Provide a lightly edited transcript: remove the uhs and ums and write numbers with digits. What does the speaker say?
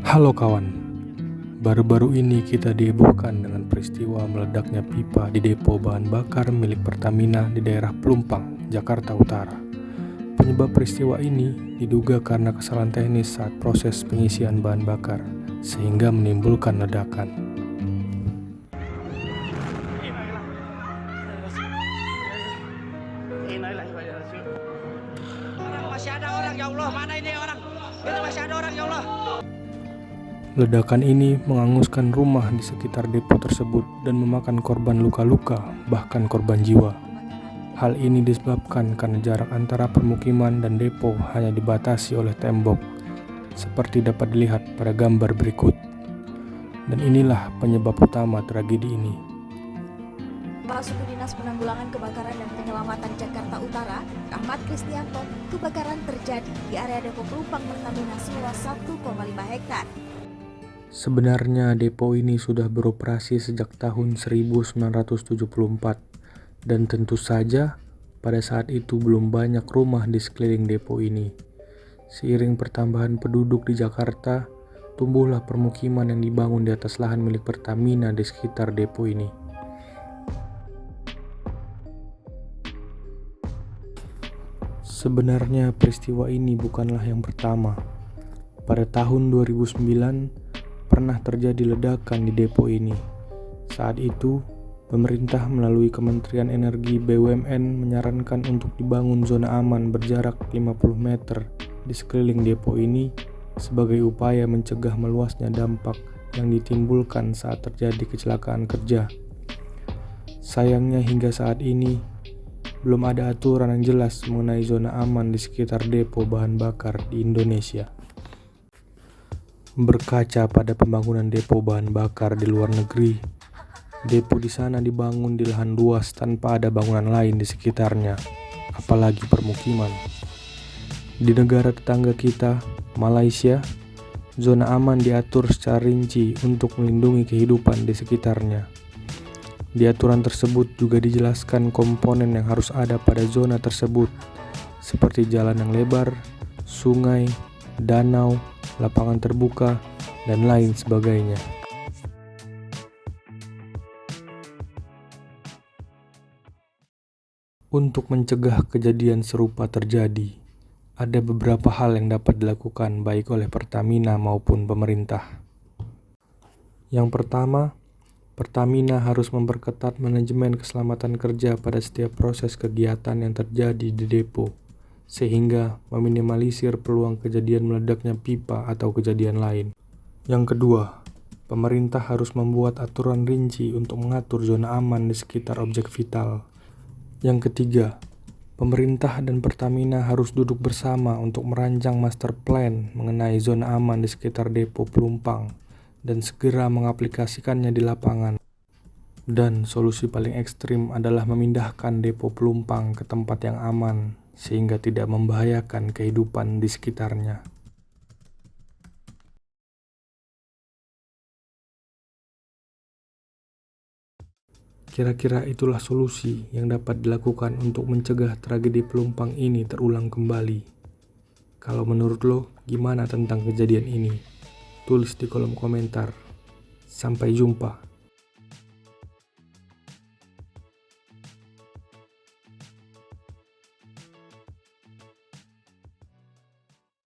Halo kawan, baru-baru ini kita dihebohkan dengan peristiwa meledaknya pipa di depo bahan bakar milik Pertamina di daerah Pelumpang, Jakarta Utara. Penyebab peristiwa ini diduga karena kesalahan teknis saat proses pengisian bahan bakar, sehingga menimbulkan ledakan. Masih ada orang, ya Allah, mana ini orang? Itu masih ada orang, ya Allah. Ledakan ini menghanguskan rumah di sekitar depo tersebut dan memakan korban luka-luka, bahkan korban jiwa. Hal ini disebabkan karena jarak antara permukiman dan depo hanya dibatasi oleh tembok, seperti dapat dilihat pada gambar berikut. Dan inilah penyebab utama tragedi ini. Suku Dinas Penanggulangan Kebakaran dan Penyelamatan Jakarta Utara, Ahmad Kristianto, kebakaran terjadi di area depo Pelumpang Pertamina seluas 1,5 hektar. Sebenarnya depo ini sudah beroperasi sejak tahun 1974 dan tentu saja pada saat itu belum banyak rumah di sekeliling depo ini. Seiring pertambahan penduduk di Jakarta, tumbuhlah permukiman yang dibangun di atas lahan milik Pertamina di sekitar depo ini. Sebenarnya peristiwa ini bukanlah yang pertama. Pada tahun 2009 pernah terjadi ledakan di depo ini. Saat itu, pemerintah melalui Kementerian Energi BUMN menyarankan untuk dibangun zona aman berjarak 50 meter di sekeliling depo ini sebagai upaya mencegah meluasnya dampak yang ditimbulkan saat terjadi kecelakaan kerja. Sayangnya hingga saat ini belum ada aturan yang jelas mengenai zona aman di sekitar depo bahan bakar di Indonesia. Berkaca pada pembangunan depo bahan bakar di luar negeri, depo di sana dibangun di lahan luas tanpa ada bangunan lain di sekitarnya, apalagi permukiman. Di negara tetangga kita, Malaysia, zona aman diatur secara rinci untuk melindungi kehidupan di sekitarnya. Di aturan tersebut juga dijelaskan komponen yang harus ada pada zona tersebut, seperti jalan yang lebar, sungai, danau, lapangan terbuka, dan lain sebagainya. Untuk mencegah kejadian serupa terjadi, ada beberapa hal yang dapat dilakukan baik oleh Pertamina maupun pemerintah. Yang pertama, Pertamina harus memperketat manajemen keselamatan kerja pada setiap proses kegiatan yang terjadi di depo, sehingga meminimalisir peluang kejadian meledaknya pipa atau kejadian lain. Yang kedua, pemerintah harus membuat aturan rinci untuk mengatur zona aman di sekitar objek vital. Yang ketiga, pemerintah dan Pertamina harus duduk bersama untuk merancang master plan mengenai zona aman di sekitar depo Pelumpang dan segera mengaplikasikannya di lapangan. Dan solusi paling ekstrim adalah memindahkan depo Pelumpang ke tempat yang aman sehingga tidak membahayakan kehidupan di sekitarnya. Kira-kira itulah solusi yang dapat dilakukan untuk mencegah tragedi Pelumpang ini terulang kembali. Kalau menurut lo, gimana tentang kejadian ini? Tulis di kolom komentar. Sampai jumpa.